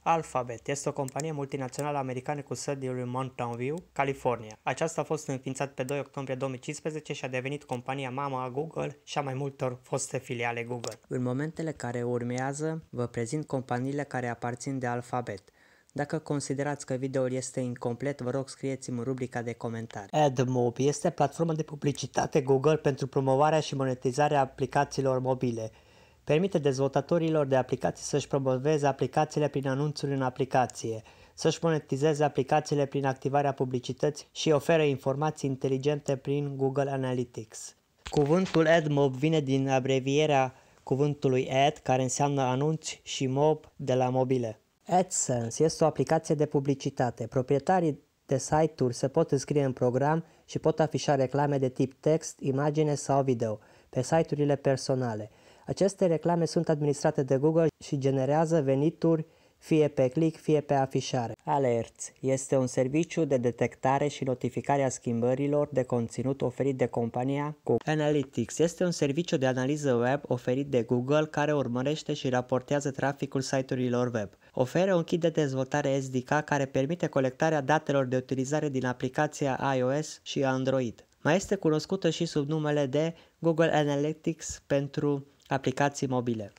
Alphabet este o companie multinațională americană cu sediul în Mountain View, California. Aceasta a fost înființată pe 2 octombrie 2015 și a devenit compania mamă a Google și a mai multor foste filiale Google. În momentele care urmează, vă prezint companiile care aparțin de Alphabet. Dacă considerați că videoul este incomplet, vă rog scrieți-mi în rubrica de comentarii. AdMob este platforma de publicitate Google pentru promovarea și monetizarea aplicațiilor mobile. Permite dezvoltatorilor de aplicații să-și promoveze aplicațiile prin anunțuri în aplicație, să-și monetizeze aplicațiile prin activarea publicității și oferă informații inteligente prin Google Analytics. Cuvântul AdMob vine din abrevierea cuvântului Ad, care înseamnă anunți, și Mob, de la mobile. AdSense este o aplicație de publicitate. Proprietarii de site-uri se pot înscrie în program și pot afișa reclame de tip text, imagine sau video pe site-urile personale. Aceste reclame sunt administrate de Google și generează venituri fie pe click, fie pe afișare. Alerts este un serviciu de detectare și notificare a schimbărilor de conținut oferit de compania Google. Analytics este un serviciu de analiză web oferit de Google care urmărește și raportează traficul site-urilor web. Oferă un kit de dezvoltare SDK care permite colectarea datelor de utilizare din aplicația iOS și Android. Mai este cunoscută și sub numele de Google Analytics pentru aplicații mobile.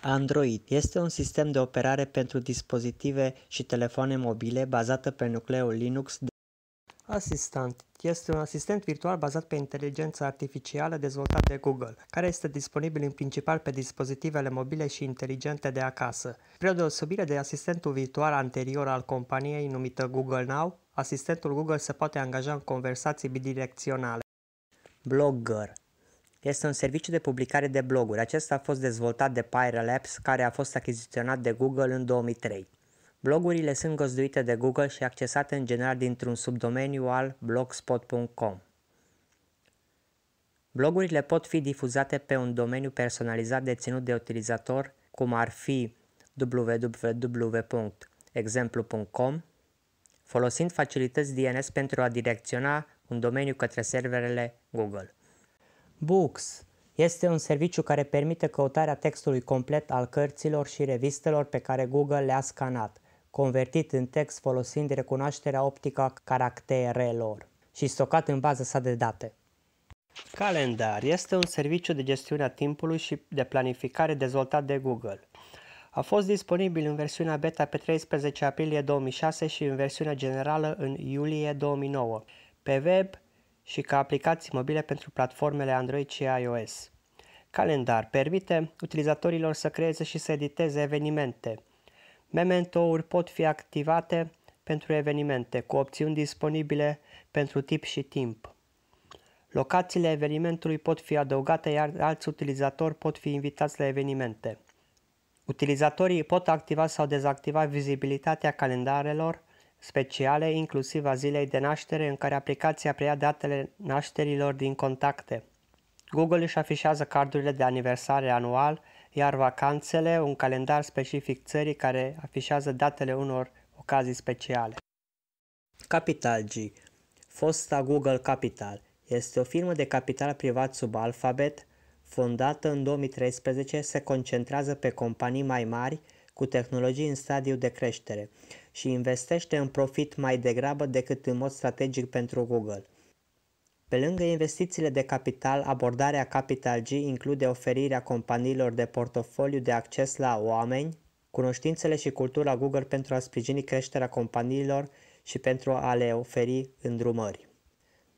Android este un sistem de operare pentru dispozitive și telefoane mobile bazată pe nucleul Linux. Assistant este un asistent virtual bazat pe inteligență artificială dezvoltat de Google, care este disponibil în principal pe dispozitivele mobile și inteligente de acasă. Spre o deosebire de asistentul virtual anterior al companiei numită Google Now, asistentul Google se poate angaja în conversații bidirecționale. Blogger este un serviciu de publicare de bloguri. Acesta a fost dezvoltat de Pyra Labs, care a fost achiziționat de Google în 2003. Blogurile sunt găzduite de Google și accesate în general dintr-un subdomeniu al blogspot.com. Blogurile pot fi difuzate pe un domeniu personalizat deținut de utilizator, cum ar fi www.exemplu.com, folosind facilități DNS pentru a direcționa un domeniu către serverele Google. Books este un serviciu care permite căutarea textului complet al cărților și revistelor pe care Google le-a scanat, convertit în text folosind recunoașterea optică a caracterelor și stocat în baza sa de date. Calendar este un serviciu de gestiune a timpului și de planificare dezvoltat de Google. A fost disponibil în versiunea beta pe 13 aprilie 2006 și în versiunea generală în iulie 2009, pe web și ca aplicații mobile pentru platformele Android și iOS. Calendar permite utilizatorilor să creeze și să editeze evenimente. Memento-uri pot fi activate pentru evenimente, cu opțiuni disponibile pentru tip și timp. Locațiile evenimentului pot fi adăugate, iar alți utilizatori pot fi invitați la evenimente. Utilizatorii pot activa sau dezactiva vizibilitatea calendarelor speciale, inclusiv a zilei de naștere, în care aplicația preia datele nașterilor din contacte. Google își afișează cardurile de aniversare anual, iar vacanțele, un calendar specific țării care afișează datele unor ocazii speciale. Capital G, fosta Google Capital, este o firmă de capital privat sub Alphabet, fondată în 2013, se concentrează pe companii mai mari cu tehnologii în stadiu de creștere și investește în profit mai degrabă decât în mod strategic pentru Google. Pe lângă investițiile de capital, abordarea Capital G include oferirea companiilor de portofoliu de acces la oameni, cunoștințele și cultura Google pentru a sprijini creșterea companiilor și pentru a le oferi îndrumări.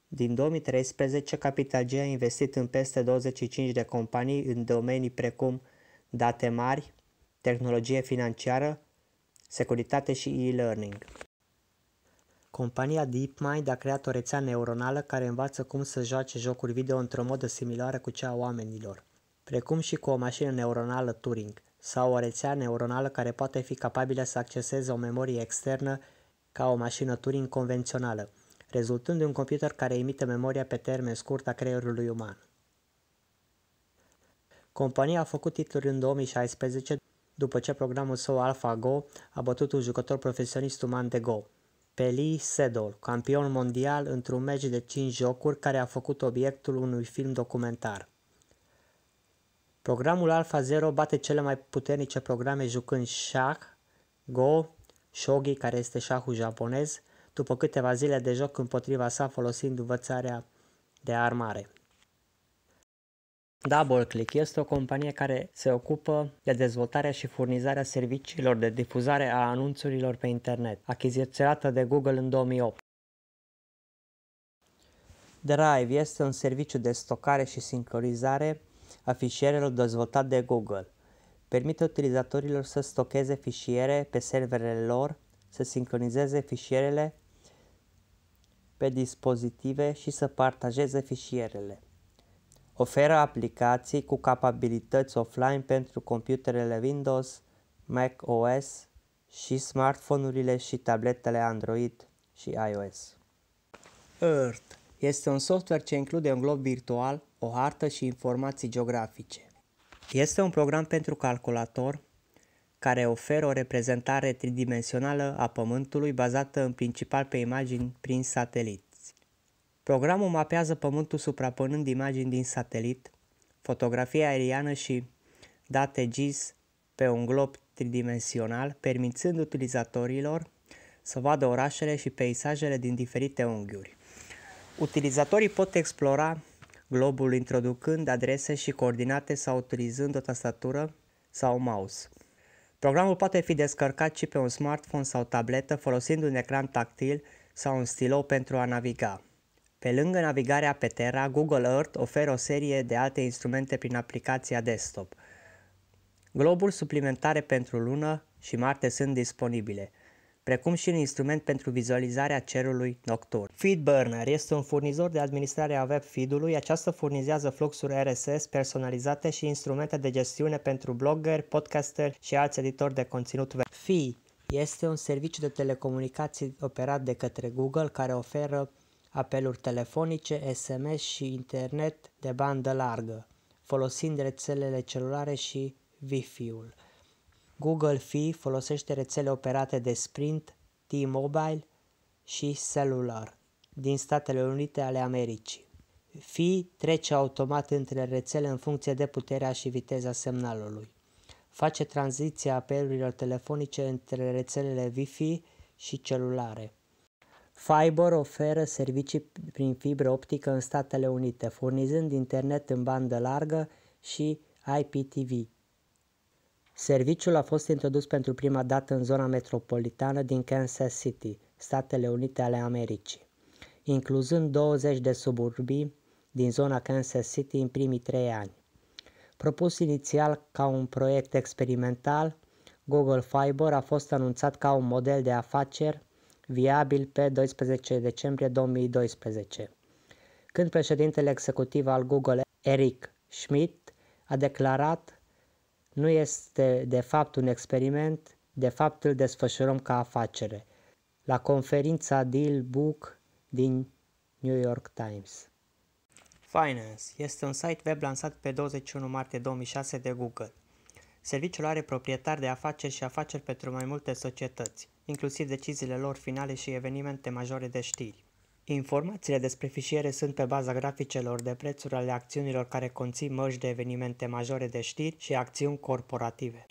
Din 2013, Capital G a investit în peste 25 de companii în domenii precum date mari, tehnologie financiară, securitate și e-learning. Compania DeepMind a creat o rețea neuronală care învață cum să joace jocuri video într-o modă similară cu cea a oamenilor, precum și cu o mașină neuronală Turing, sau o rețea neuronală care poate fi capabilă să acceseze o memorie externă ca o mașină Turing convențională, rezultând un computer care imite memoria pe termen scurt a creierului uman. Compania a făcut titluri în 2016 după ce programul său AlphaGo a bătut un jucător profesionist uman de Go, pe Lee Sedol, campion mondial într-un meci de 5 jocuri care a făcut obiectul unui film documentar. Programul AlphaZero bate cele mai puternice programe jucând șah Go, shogi, care este șahul japonez, după câteva zile de joc împotriva sa folosind învățarea de armare. DoubleClick este o companie care se ocupă de dezvoltarea și furnizarea serviciilor de difuzare a anunțurilor pe internet, achiziționată de Google în 2008. Drive este un serviciu de stocare și sincronizare a fișierelor dezvoltat de Google. Permite utilizatorilor să stocheze fișiere pe serverele lor, să sincronizeze fișierele pe dispozitive și să partajeze fișierele. Oferă aplicații cu capabilități offline pentru computerele Windows, Mac OS și smartphone-urile și tabletele Android și iOS. Earth este un software ce include un glob virtual, o hartă și informații geografice. Este un program pentru calculator care oferă o reprezentare tridimensională a Pământului bazată în principal pe imagini prin sateliți. Programul mapează Pământul suprapunând imagini din satelit, fotografie aeriană și date GIS pe un glob tridimensional, permițând utilizatorilor să vadă orașele și peisajele din diferite unghiuri. Utilizatorii pot explora globul introducând adrese și coordonate sau utilizând o tastatură sau mouse. Programul poate fi descărcat și pe un smartphone sau tabletă folosind un ecran tactil sau un stilou pentru a naviga. Pe lângă navigarea pe Terra, Google Earth oferă o serie de alte instrumente prin aplicația desktop. Globuri suplimentare pentru Lună și Marte sunt disponibile, precum și un instrument pentru vizualizarea cerului nocturn. FeedBurner este un furnizor de administrare a web feed-ului. Aceasta furnizează fluxuri RSS personalizate și instrumente de gestiune pentru bloggeri, podcasteri și alți editori de conținut web. Fi este un serviciu de telecomunicații operat de către Google care oferă apeluri telefonice, SMS și internet de bandă largă, folosind rețelele celulare și Wi-Fi-ul. Google Fi folosește rețele operate de Sprint, T-Mobile și Cellular din Statele Unite ale Americii. Fi trece automat între rețele în funcție de puterea și viteza semnalului. Face tranziția apelurilor telefonice între rețelele Wi-Fi și celulare. Fiber oferă servicii prin fibră optică în Statele Unite, furnizând internet în bandă largă și IPTV. Serviciul a fost introdus pentru prima dată în zona metropolitană din Kansas City, Statele Unite ale Americii, incluzând 20 de suburbii din zona Kansas City în primii 3 ani. Propus inițial ca un proiect experimental, Google Fiber a fost anunțat ca un model de afaceri viabil pe 12 decembrie 2012, când președintele executiv al Google, Eric Schmidt, a declarat: "Nu este de fapt un experiment, de fapt îl desfășurăm ca afacere", la conferința Deal Book din New York Times. Finance este un site web lansat pe 21 martie 2006 de Google. Serviciul are proprietari de afaceri și afaceri pentru mai multe societăți, inclusiv deciziile lor finale și evenimente majore de știri. Informațiile despre fișiere sunt pe baza graficelor de prețuri ale acțiunilor care conțin mărci de evenimente majore de știri și acțiuni corporative.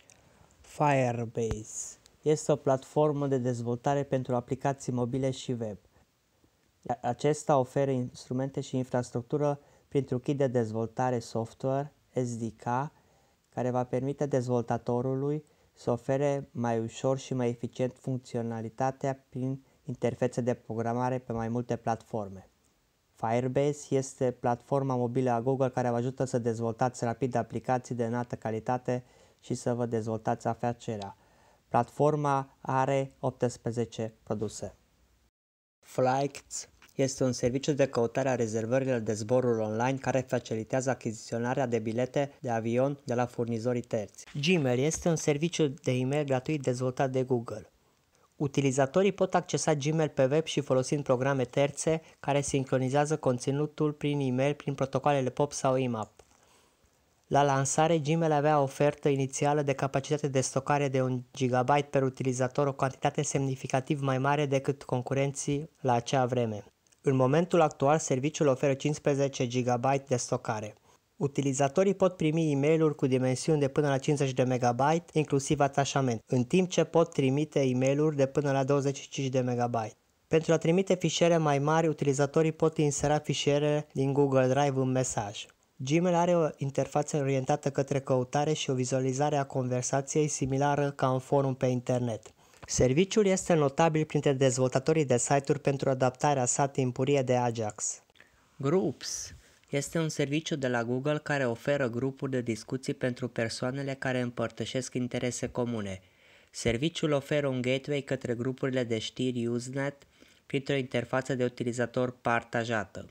Firebase este o platformă de dezvoltare pentru aplicații mobile și web. Acesta oferă instrumente și infrastructură printr-un kit de dezvoltare software, SDK, care va permite dezvoltatorului să ofere mai ușor și mai eficient funcționalitatea prin interfețe de programare pe mai multe platforme. Firebase este platforma mobilă a Google care vă ajută să dezvoltați rapid aplicații de înaltă calitate și să vă dezvoltați afacerea. Platforma are 18 produse. Flights este un serviciu de căutare a rezervărilor de zboruri online care facilitează achiziționarea de bilete de avion de la furnizorii terți. Gmail este un serviciu de e-mail gratuit dezvoltat de Google. Utilizatorii pot accesa Gmail pe web și folosind programe terțe care sincronizează conținutul prin e-mail prin protocoalele POP sau IMAP. La lansare, Gmail avea o ofertă inițială de capacitate de stocare de 1 GB per utilizator, o cantitate semnificativ mai mare decât concurenții la acea vreme. În momentul actual, serviciul oferă 15 GB de stocare. Utilizatorii pot primi e-mail-uri cu dimensiuni de până la 50 de MB, inclusiv atașament, în timp ce pot trimite e-mail-uri de până la 25 de MB. Pentru a trimite fișiere mai mari, utilizatorii pot insera fișiere din Google Drive în mesaj. Gmail are o interfață orientată către căutare și o vizualizare a conversației similară ca un forum pe internet. Serviciul este notabil printre dezvoltatorii de site-uri pentru adaptarea sa timpurie de Ajax. Groups este un serviciu de la Google care oferă grupuri de discuții pentru persoanele care împărtășesc interese comune. Serviciul oferă un gateway către grupurile de știri Usenet printr-o interfață de utilizator partajată.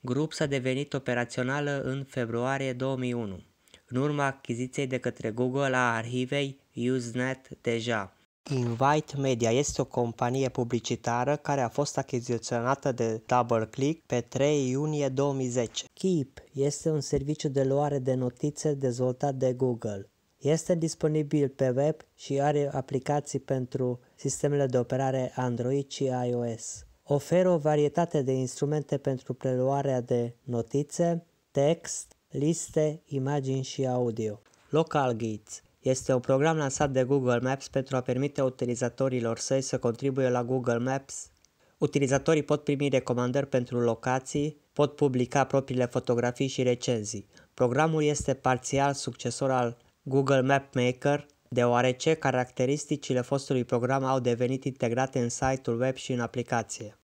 Groups a devenit operațională în februarie 2001, în urma achiziției de către Google a arhivei Usenet deja. Invite Media este o companie publicitară care a fost achiziționată de DoubleClick pe 3 iunie 2010. Keep este un serviciu de luare de notițe dezvoltat de Google. Este disponibil pe web și are aplicații pentru sistemele de operare Android și iOS. Oferă o varietate de instrumente pentru preluarea de notițe, text, liste, imagini și audio. Local Guides este un program lansat de Google Maps pentru a permite utilizatorilor săi să contribuie la Google Maps. Utilizatorii pot primi recomandări pentru locații, pot publica propriile fotografii și recenzii. Programul este parțial succesor al Google Map Maker, deoarece caracteristicile fostului program au devenit integrate în site-ul web și în aplicație.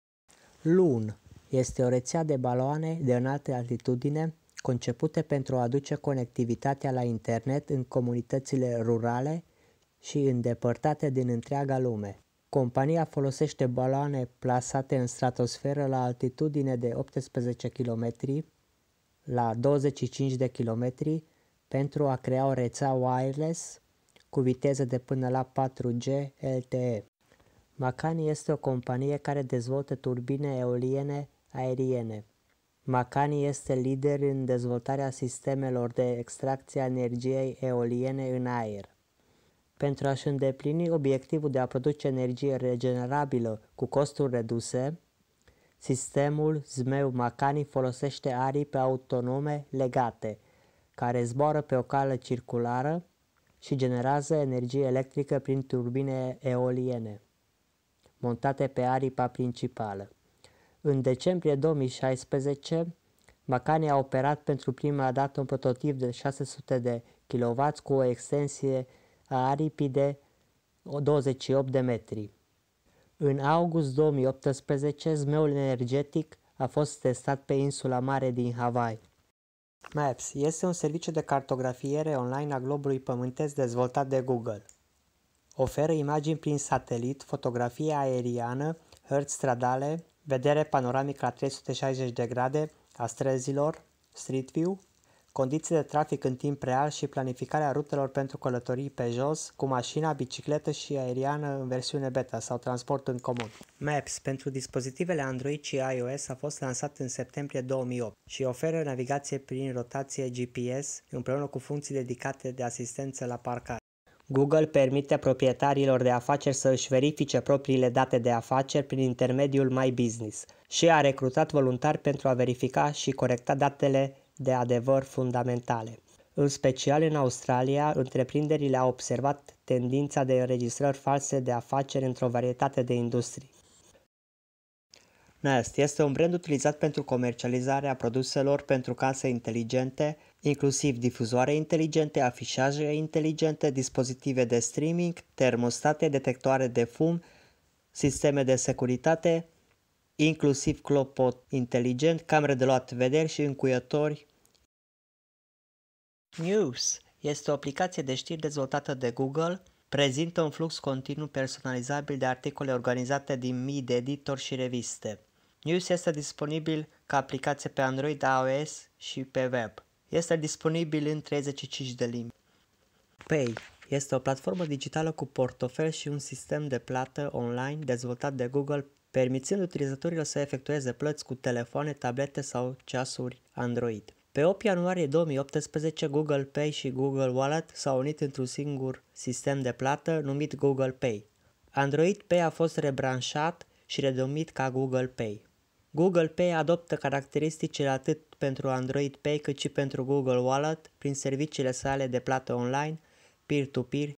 Loon este o rețea de baloane de înaltă altitudine concepute pentru a aduce conectivitatea la internet în comunitățile rurale și îndepărtate din întreaga lume. Compania folosește baloane plasate în stratosferă la altitudine de 18 km la 25 de km pentru a crea o rețea wireless cu viteză de până la 4G LTE. Makani este o companie care dezvoltă turbine eoliene aeriene. Makani este lider în dezvoltarea sistemelor de extracție a energiei eoliene în aer. Pentru a-și îndeplini obiectivul de a produce energie regenerabilă cu costuri reduse, sistemul Zmeu Makani folosește aripi autonome legate, care zboară pe o cale circulară și generează energie electrică prin turbine eoliene, montate pe aripa principală. În decembrie 2016, Makani a operat pentru prima dată un prototip de 600 de kW cu o extensie a aripii de 28 de metri. În august 2018, zmeul energetic a fost testat pe insula mare din Hawaii. Maps este un serviciu de cartografiere online a globului pământesc dezvoltat de Google. Oferă imagini prin satelit, fotografie aeriană, hărți stradale, vedere panoramică la 360 de grade a străzilor, Street View, condiții de trafic în timp real și planificarea rutelor pentru călătorii pe jos, cu mașina, bicicletă și aeriană în versiune beta sau transport în comun. Maps pentru dispozitivele Android și iOS a fost lansat în septembrie 2008 și oferă navigație prin rotație GPS împreună cu funcții dedicate de asistență la parcare. Google permite proprietarilor de afaceri să își verifice propriile date de afaceri prin intermediul My Business și a recrutat voluntari pentru a verifica și corecta datele de adevăr fundamentale. În special în Australia, întreprinderile au observat tendința de înregistrări false de afaceri într-o varietate de industrii. Nest este un brand utilizat pentru comercializarea produselor pentru case inteligente, inclusiv difuzoare inteligente, afișaje inteligente, dispozitive de streaming, termostate, detectoare de fum, sisteme de securitate, inclusiv clopot inteligent, camere de luat vederi și încuiători. News este o aplicație de știri dezvoltată de Google, prezintă un flux continuu personalizabil de articole organizate din mii de editori și reviste. News este disponibil ca aplicație pe Android, iOS și pe web. Este disponibil în 35 de limbi. Pay este o platformă digitală cu portofel și un sistem de plată online dezvoltat de Google, permițând utilizatorilor să efectueze plăți cu telefoane, tablete sau ceasuri Android. Pe 8 ianuarie 2018, Google Pay și Google Wallet s-au unit într-un singur sistem de plată numit Google Pay. Android Pay a fost rebranșat și redenumit ca Google Pay. Google Pay adoptă caracteristicile atât pentru Android Pay cât și pentru Google Wallet prin serviciile sale de plată online, peer-to-peer.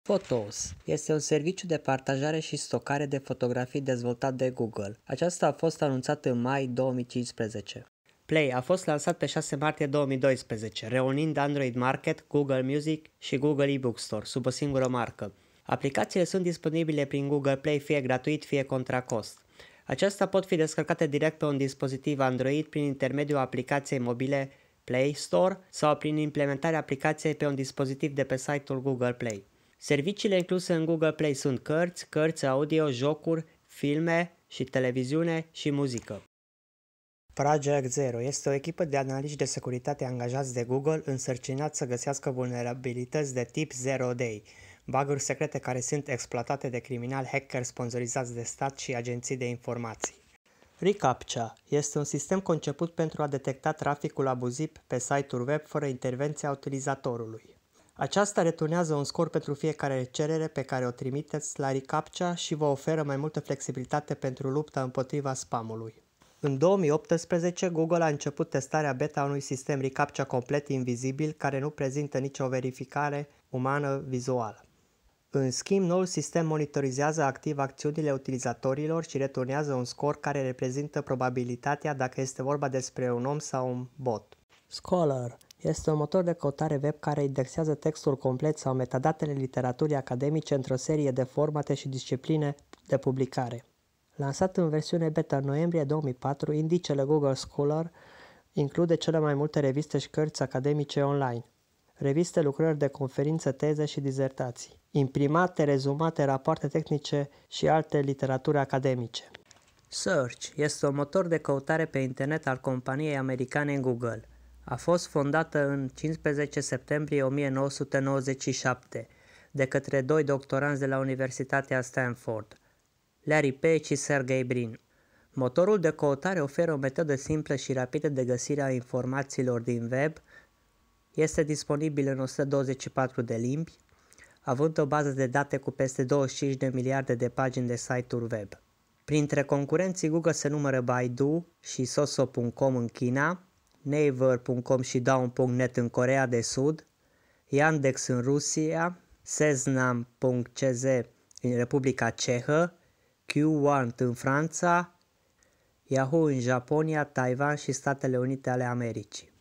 Photos este un serviciu de partajare și stocare de fotografii dezvoltat de Google. Aceasta a fost anunțat în mai 2015. Play a fost lansat pe 6 martie 2012, reunind Android Market, Google Music și Google eBook Store sub o singură marcă. Aplicațiile sunt disponibile prin Google Play fie gratuit, fie contra cost. Acestea pot fi descărcate direct pe un dispozitiv Android prin intermediul aplicației mobile Play Store sau prin implementarea aplicației pe un dispozitiv de pe site-ul Google Play. Serviciile incluse în Google Play sunt cărți audio, jocuri, filme și televiziune și muzică. Project Zero este o echipă de analiști de securitate angajați de Google însărcinați să găsească vulnerabilități de tip Zero Day, bug-uri secrete care sunt exploatate de criminali hackeri sponsorizați de stat și agenții de informații. reCAPTCHA este un sistem conceput pentru a detecta traficul abuziv pe site-uri web fără intervenția utilizatorului. Aceasta returnează un scor pentru fiecare cerere pe care o trimiteți la reCAPTCHA și vă oferă mai multă flexibilitate pentru lupta împotriva spamului. În 2018, Google a început testarea beta a unui sistem reCAPTCHA complet invizibil care nu prezintă nicio verificare umană vizuală. În schimb, noul sistem monitorizează activ acțiunile utilizatorilor și returnează un scor care reprezintă probabilitatea dacă este vorba despre un om sau un bot. Scholar este un motor de căutare web care indexează textul complet sau metadatele literaturii academice într-o serie de formate și discipline de publicare. Lansat în versiune beta în noiembrie 2004, indicele Google Scholar include cele mai multe reviste și cărți academice online, reviste, lucrări de conferință, teze și dizertații, imprimate, rezumate, rapoarte tehnice și alte literaturi academice. Search este un motor de căutare pe internet al companiei americane Google. A fost fondată în 15 septembrie 1997 de către doi doctoranți de la Universitatea Stanford, Larry Page și Sergey Brin. Motorul de căutare oferă o metodă simplă și rapidă de găsire a informațiilor din web. Este disponibil în 124 de limbi, având o bază de date cu peste 25 de miliarde de pagini de site-uri web. Printre concurenții Google se numără Baidu și Soso.com în China, Naver.com și Daum.net în Coreea de Sud, Yandex în Rusia, Seznam.cz în Republica Cehă, Q1 în Franța, Yahoo în Japonia, Taiwan și Statele Unite ale Americii.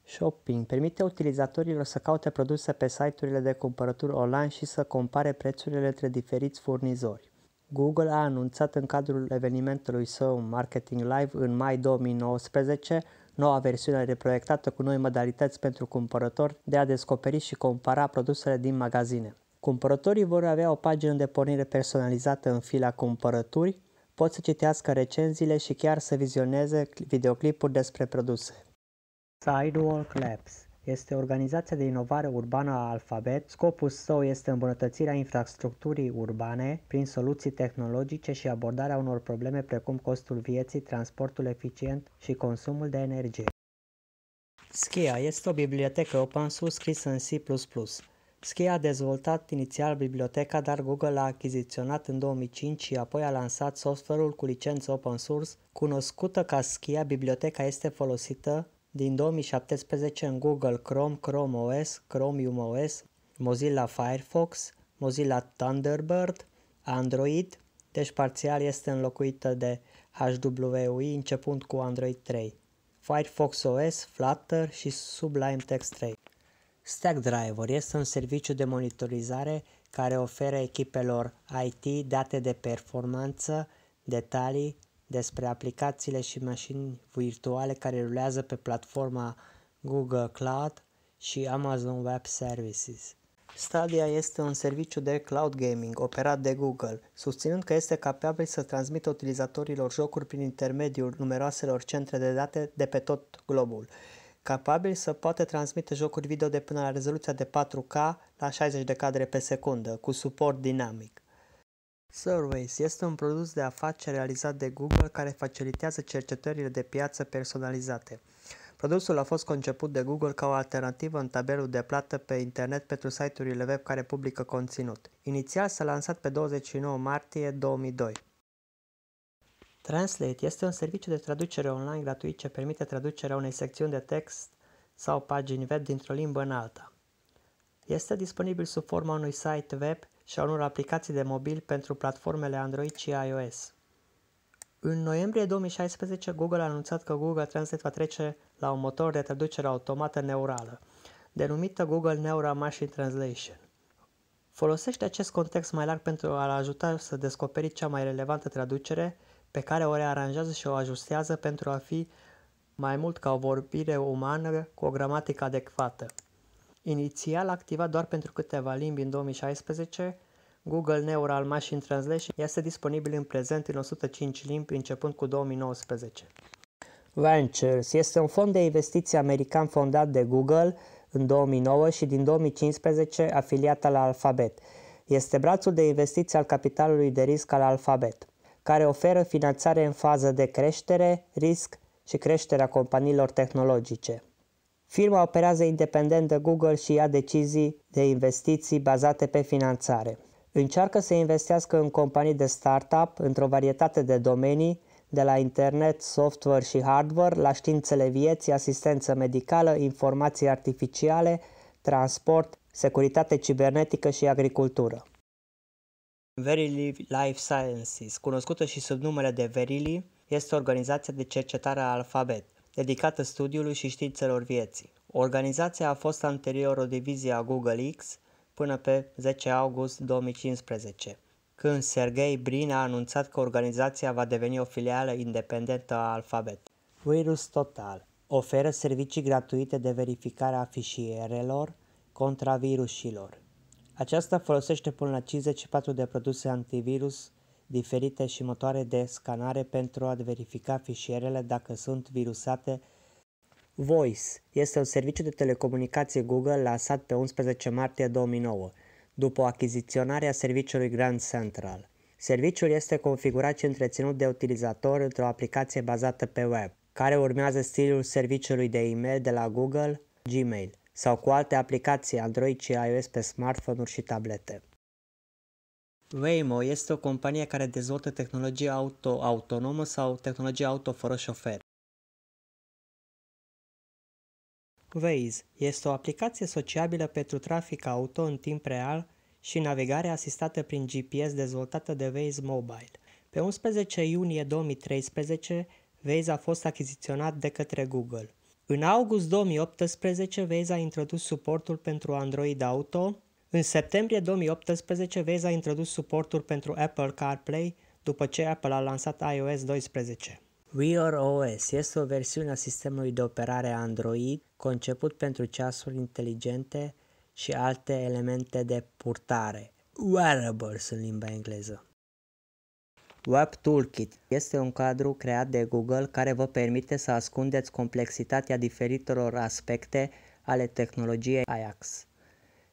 Shopping permite utilizatorilor să caute produse pe site-urile de cumpărături online și să compare prețurile între diferiți furnizori. Google a anunțat în cadrul evenimentului său Marketing Live în mai 2019 noua versiune reproiectată cu noi modalități pentru cumpărători de a descoperi și compara produsele din magazine. Cumpărătorii vor avea o pagină de pornire personalizată în fila cumpărături, pot să citească recenziile și chiar să vizioneze videoclipuri despre produse. Sidewalk Labs este organizația de inovare urbană a Alphabet. Scopul său este îmbunătățirea infrastructurii urbane prin soluții tehnologice și abordarea unor probleme precum costul vieții, transportul eficient și consumul de energie. Skia este o bibliotecă open source scrisă în C++. Skia a dezvoltat inițial biblioteca, dar Google a achiziționat în 2005 și apoi a lansat software-ul cu licență open source. Cunoscută ca Skia, biblioteca este folosită din 2017 în Google Chrome, Chrome OS, Chromium OS, Mozilla Firefox, Mozilla Thunderbird, Android, deci parțial este înlocuită de HWUI începând cu Android 3, Firefox OS, Flutter și Sublime Text 3. Stackdriver este un serviciu de monitorizare care oferă echipelor IT date de performanță, detalii despre aplicațiile și mașini virtuale care rulează pe platforma Google Cloud și Amazon Web Services. Stadia este un serviciu de cloud gaming operat de Google, susținând că este capabil să transmită utilizatorilor jocuri prin intermediul numeroaselor centre de date de pe tot globul, capabil să poată transmite jocuri video de până la rezoluția de 4K la 60 de cadre pe secundă, cu suport dinamic. Surveys este un produs de afaceri realizat de Google care facilitează cercetările de piață personalizate. Produsul a fost conceput de Google ca o alternativă în tabelul de plată pe internet pentru site-urile web care publică conținut. Inițial s-a lansat pe 29 martie 2002. Translate este un serviciu de traducere online gratuit ce permite traducerea unei secțiuni de text sau pagini web dintr-o limbă în alta. Este disponibil sub forma unui site web și a unor aplicații de mobil pentru platformele Android și iOS. În noiembrie 2016, Google a anunțat că Google Translate va trece la un motor de traducere automată neurală, denumită Google Neural Machine Translation. Folosește acest context mai larg pentru a-l ajuta să descoperi cea mai relevantă traducere, pe care o rearanjează și o ajustează pentru a fi mai mult ca o vorbire umană cu o gramatică adecvată. Inițial activat doar pentru câteva limbi în 2016, Google Neural Machine Translation este disponibil în prezent în 105 limbi începând cu 2019. Ventures este un fond de investiții american fondat de Google în 2009 și din 2015 afiliat al Alphabet. Este brațul de investiții al capitalului de risc al Alphabet, care oferă finanțare în fază de creștere, risc și creșterea companiilor tehnologice. Firma operează independent de Google și ia decizii de investiții bazate pe finanțare. Încearcă să investească în companii de startup într-o varietate de domenii, de la internet, software și hardware, la științele vieții, asistență medicală, informații artificiale, transport, securitate cibernetică și agricultură. Verily Life Sciences, cunoscută și sub numele de Verily, este o organizație de cercetare a Alphabet, dedicată studiului și științelor vieții. Organizația a fost anterior o divizie a Google X până pe 10 august 2015, când Sergey Brin a anunțat că organizația va deveni o filială independentă a Alphabet. VirusTotal oferă servicii gratuite de verificare a fișierelor contra virusilor. Aceasta folosește până la 54 de produse antivirus diferite și motoare de scanare pentru a verifica fișierele dacă sunt virusate. Voice este un serviciu de telecomunicație Google lansat pe 11 martie 2009, după o achiziționare a serviciului Grand Central. Serviciul este configurat și întreținut de utilizator într-o aplicație bazată pe web, care urmează stilul serviciului de e-mail de la Google, Gmail, sau cu alte aplicații Android și iOS pe smartphone-uri și tablete. Waymo este o companie care dezvoltă tehnologie autonomă sau tehnologie auto fără șofer. Waze este o aplicație sociabilă pentru trafic auto în timp real și navigare asistată prin GPS dezvoltată de Waze Mobile. Pe 11 iunie 2013, Waze a fost achiziționat de către Google. În august 2018, Waze a introdus suportul pentru Android Auto. În septembrie 2018, Waze a introdus suportul pentru Apple CarPlay după ce Apple a lansat iOS 12. Wear OS este o versiune a sistemului de operare Android conceput pentru ceasuri inteligente și alte elemente de purtare, wearables în limba engleză. Web Toolkit este un cadru creat de Google care vă permite să ascundeți complexitatea diferitelor aspecte ale tehnologiei Ajax.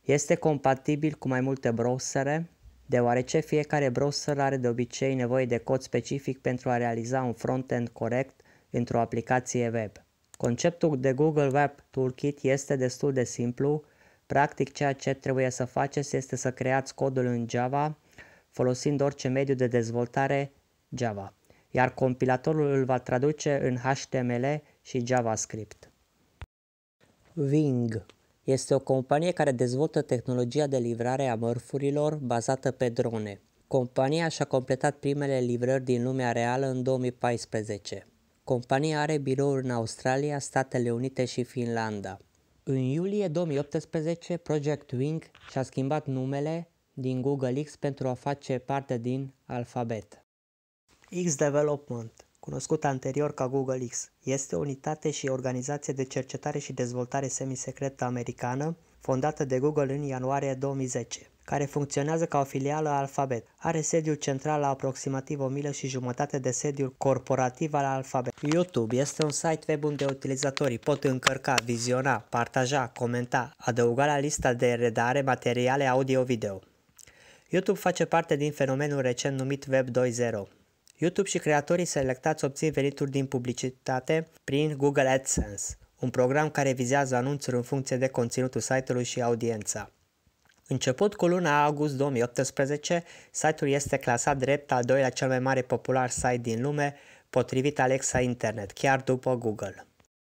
Este compatibil cu mai multe browsere, deoarece fiecare browser are de obicei nevoie de cod specific pentru a realiza un front-end corect într-o aplicație web. Conceptul de Google Web Toolkit este destul de simplu. Practic, ceea ce trebuie să faceți este să creați codul în Java, folosind orice mediu de dezvoltare Java, iar compilatorul îl va traduce în HTML și JavaScript. Wing este o companie care dezvoltă tehnologia de livrare a mărfurilor bazată pe drone. Compania și-a completat primele livrări din lumea reală în 2014. Compania are birouri în Australia, Statele Unite și Finlanda. În iulie 2018, Project Wing și-a schimbat numele din Google X pentru a face parte din Alphabet. X Development, cunoscut anterior ca Google X, este o unitate și organizație de cercetare și dezvoltare semisecretă americană, fondată de Google în ianuarie 2010, care funcționează ca o filială a Alphabet. Are sediul central la aproximativ 1.500 de sediul corporativ al Alphabet. YouTube este un site web unde utilizatorii pot încărca, viziona, partaja, comenta, adăuga la lista de redare materiale audio-video. YouTube face parte din fenomenul recent numit Web 2.0. YouTube și creatorii selectați obțin venituri din publicitate prin Google AdSense, un program care vizează anunțuri în funcție de conținutul site-ului și audiența. Început cu luna august 2018, site-ul este clasat drept al doilea cel mai mare popular site din lume, potrivit Alexa Internet, chiar după Google.